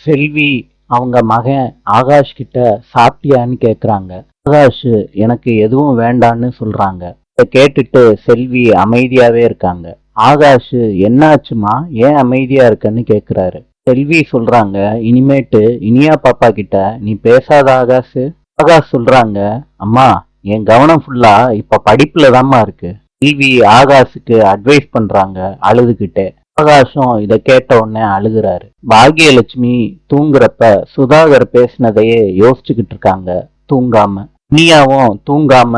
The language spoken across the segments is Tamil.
செல்வி அவங்க மகன் ஆகாஷ் கிட்ட சாப்பிட்டியான்னு கேக்குறாங்க. ஆகாஷ் எனக்கு எதுவும் வேண்டான்னு சொல்றாங்க. இதை கேட்டுட்டு செல்வி அமைதியாவே இருக்காங்க. ஆகாஷ் என்னாச்சுமா, ஏன் அமைதியா இருக்கன்னு கேக்குறாரு. செல்வி சொல்றாங்க, இனிமேட்டு இனியா பாப்பா கிட்ட நீ பேசாத ஆகாஷ். ஆகாஷ் சொல்றாங்க, அம்மா என் கவனம் ஃபுல்லா இப்ப படிப்புல தாம்மா இருக்கு. செல்வி ஆகாஷுக்கு அட்வைஸ் பண்றாங்க அழுதுகிட்டே. ஆகாஷும் இதை கேட்ட உடனே அழுகுறாரு. பாக்யலட்சுமி தூங்குறப்ப சுதாகர் பேசினதையே யோசிச்சுக்கிட்டு இருக்காங்க தூங்காம. இனியாவும் தூங்காம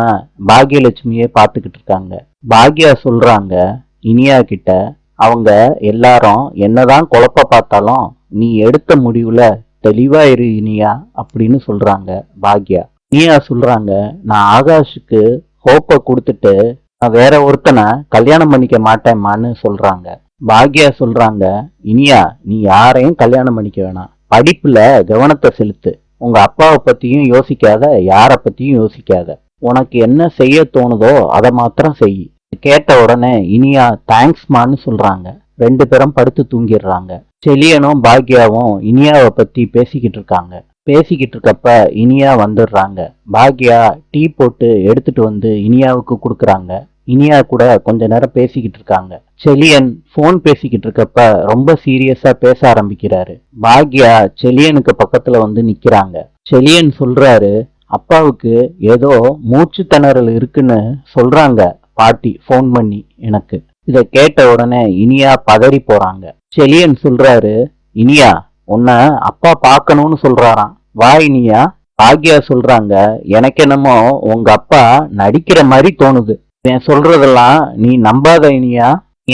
பாக்யலட்சுமியே பார்த்துக்கிட்டு இருக்காங்க. பாக்யா சொல்றாங்க இனியா கிட்ட, அவங்க எல்லாரும் என்னதான் குழப்ப பார்த்தாலும் நீ எடுத்த முடிவுல தெளிவா இரு இனியா அப்படின்னு சொல்றாங்க பாக்யா. இனியா சொல்றாங்க, நான் ஆகாஷுக்கு ஹோப்பை கொடுத்துட்டு நான் வேற ஒருத்தனை கல்யாணம் பண்ணிக்க மாட்டேம்மான்னு சொல்றாங்க. பாக்யா சொல்றாங்க, இனியா நீ யாரையும் கல்யாணம் பண்ணிக்க வேணாம், படிப்புல கவனத்தை செலுத்து, உங்க அப்பாவை பத்தியும் யோசிக்காத, யார பத்தியும் யோசிக்காத, உனக்கு என்ன செய்ய தோணுதோ அதை மாத்திரம் செய். கேட்ட உடனே இனியா தேங்க்ஸ்மான்னு சொல்றாங்க. ரெண்டு பேரும் படுத்து தூங்கிடுறாங்க. செலியனும் பாக்யாவும் இனியாவை பத்தி பேசிக்கிட்டு இருக்காங்க. பேசிக்கிட்டு இருக்கப்ப இனியா வந்துடுறாங்க. பாக்யா டீ போட்டு எடுத்துட்டு வந்து இனியாவுக்கு கொடுக்குறாங்க. இனியா கூட கொஞ்ச நேரம் பேசிக்கிட்டு இருக்காங்க. செலியன் போன் பேசிக்கிட்டு இருக்கப்ப ரொம்ப சீரியஸா பேச ஆரம்பிக்கிறாரு. பாக்யா செலியனுக்கு பக்கத்துல வந்து நிக்கிறாங்க. செலியன் சொல்றாரு, அப்பாவுக்கு ஏதோ மூச்சு திணறல் இருக்குன்னு சொல்றாங்க பாட்டி போன் பண்ணி எனக்கு. இதை கேட்ட உடனே இனியா பதறி போறாங்க. செலியன் சொல்றாரு, இனியா உன்னை அப்பா பார்க்கணும்னு சொல்றாராம், வா இனியா. பாக்யா சொல்றாங்க, எனக்கு என்னமோ உங்க அப்பா நடிக்கிற மாதிரி தோணுது, நான் சொல்றதெல்லாம் நீ நம்பாத இனியா.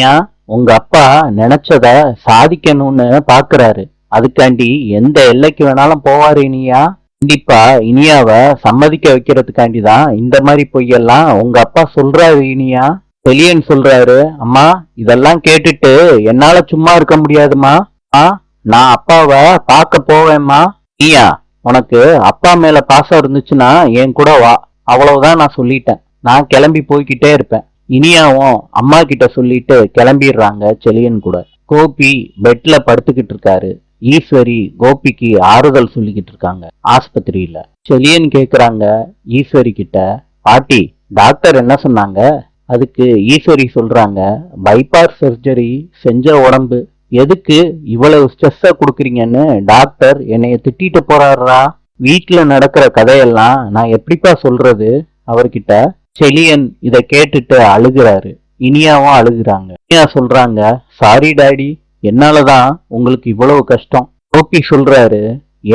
ஏன் உங்க அப்பா நினைச்சத சாதிக்கணும்னு பாக்குறாரு, அதுக்காண்டி எந்த எல்லைக்கு வேணாலும் போவாரு இனியா. கண்டிப்பா இனியாவ சம்மதிக்க வைக்கிறதுக்காண்டி தான் இந்த மாதிரி பொய்யெல்லாம் உங்க அப்பா சொல்றாரு இனியா. செலியன் சொல்றாரு, அம்மா இதெல்லாம் கேட்டுட்டு என்னால சும்மா இருக்க முடியாதுமா, நான் அப்பாவை பார்க்க போவேம்மா. இனியா உனக்கு அப்பா மேல பாசம் இருந்துச்சுன்னா என் கூட வா, அவ்வளவுதான் நான் சொல்லிட்டேன், நான் கிளம்பி போய்கிட்டே இருப்பேன். இனியாவும் அம்மா கிட்ட சொல்லிட்டு கிளம்பிடுறாங்க செலியன் கூட. கோபி பெட்ல படுத்துக்கிட்டு இருக்காரு. ஈஸ்வரி கோபிக்கு ஆறுதல் சொல்லிக்கிட்டு இருக்காங்க ஆஸ்பத்திரியில. செலியன் கேக்குறாங்க ஈஸ்வரி கிட்ட, பாட்டி டாக்டர் என்ன சொன்னாங்க? அதுக்கு ஈஸ்வரி சொல்றாங்க, பைபாஸ் சர்ஜரி செஞ்ச உடம்பு எதுக்கு இவ்வளவு ஸ்ட்ரெஸ்ஸா கொடுக்குறீங்கன்னு டாக்டர் என்னைய திட்டிட்டு போறாரா, வீட்டுல நடக்கிற கதையெல்லாம் நான் எப்படிப்பா சொல்றது அவர்கிட்ட. செலியன் இதை கேட்டுட்டு அழுகுறாரு. இனியாவும் அழுகுறாங்க. இனியா சொல்றாங்க, சாரி டாடி, என்னாலதான் உங்களுக்கு இவ்வளவு கஷ்டம். கோபி சொல்றாரு,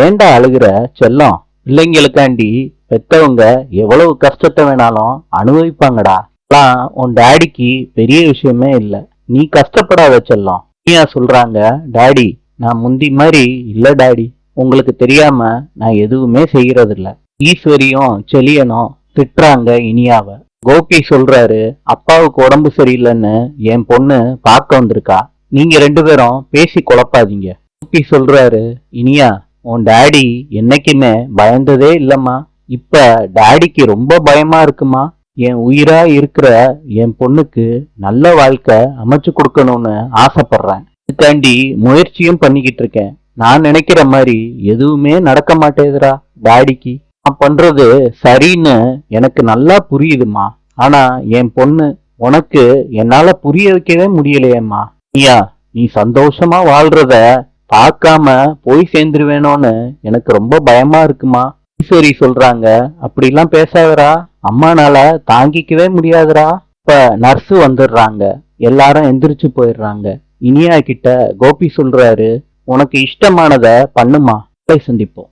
ஏண்டா அழுகுற செல்லம், பிள்ளைங்களுக்காண்டி பெத்தவங்க எவ்வளவு கஷ்டத்தை வேணாலும் அனுபவிப்பாங்கடா, எல்லாம் உன் டாடிக்கு பெரிய விஷயமே இல்ல, நீ கஷ்டப்படாத செல்லம். இனியா சொல்றாங்க, டாடி நான் முந்தி மாதிரி இல்ல டாடி, உங்களுக்கு தெரியாம நான் எதுவுமே செய்யறது இல்ல. ஈஸ்வரியும் செலியனும் திட்டுறாங்க இனியாவ. கோபி சொல்றாரு, அப்பாவுக்கு உடம்பு சரியில்லைன்னு என் பொண்ணு பார்க்க வந்திருக்கா, நீங்க ரெண்டு பேரும் பேசி குழப்பாதீங்க. கோபி சொல்றாரு, இனியா உன் டாடி என்னைக்குமே பயந்ததே இல்லம்மா, இப்ப டாடிக்கு ரொம்ப பயமா இருக்குமா, என் உயிரா இருக்கிற என் பொண்ணுக்கு நல்ல வாழ்க்கை அமைச்சு கொடுக்கணும்னு ஆசைப்படுறேன், இதுக்காண்டி முயற்சியும் பண்ணிக்கிட்டு இருக்கேன், நான் நினைக்கிற மாதிரி எதுவுமே நடக்க மாட்டேதுரா டாடிக்கு, நான் பண்றது சரின்னு எனக்கு நல்லா புரியுதுமா, ஆனா என் பொண்ணு உனக்கு என்னால புரிய வைக்கவே முடியலையேம்மா. ஐயா நீ சந்தோஷமா வாழ்றத பார்க்காம போய் சேர்ந்துருவேனோன்னு எனக்கு ரொம்ப பயமா இருக்குமா. ஈஸ்வரி சொல்றாங்க, அப்படிலாம் பேசாதரா, அம்மானால தாங்கிக்கவே முடியாதுரா. இப்ப நர்ஸு வந்துடுறாங்க. எல்லாரும் எந்திரிச்சு போயிடுறாங்க. இனியா கிட்ட கோபி சொல்றாரு, உனக்கு இஷ்டமானத பண்ணுமா, சந்திப்போம்.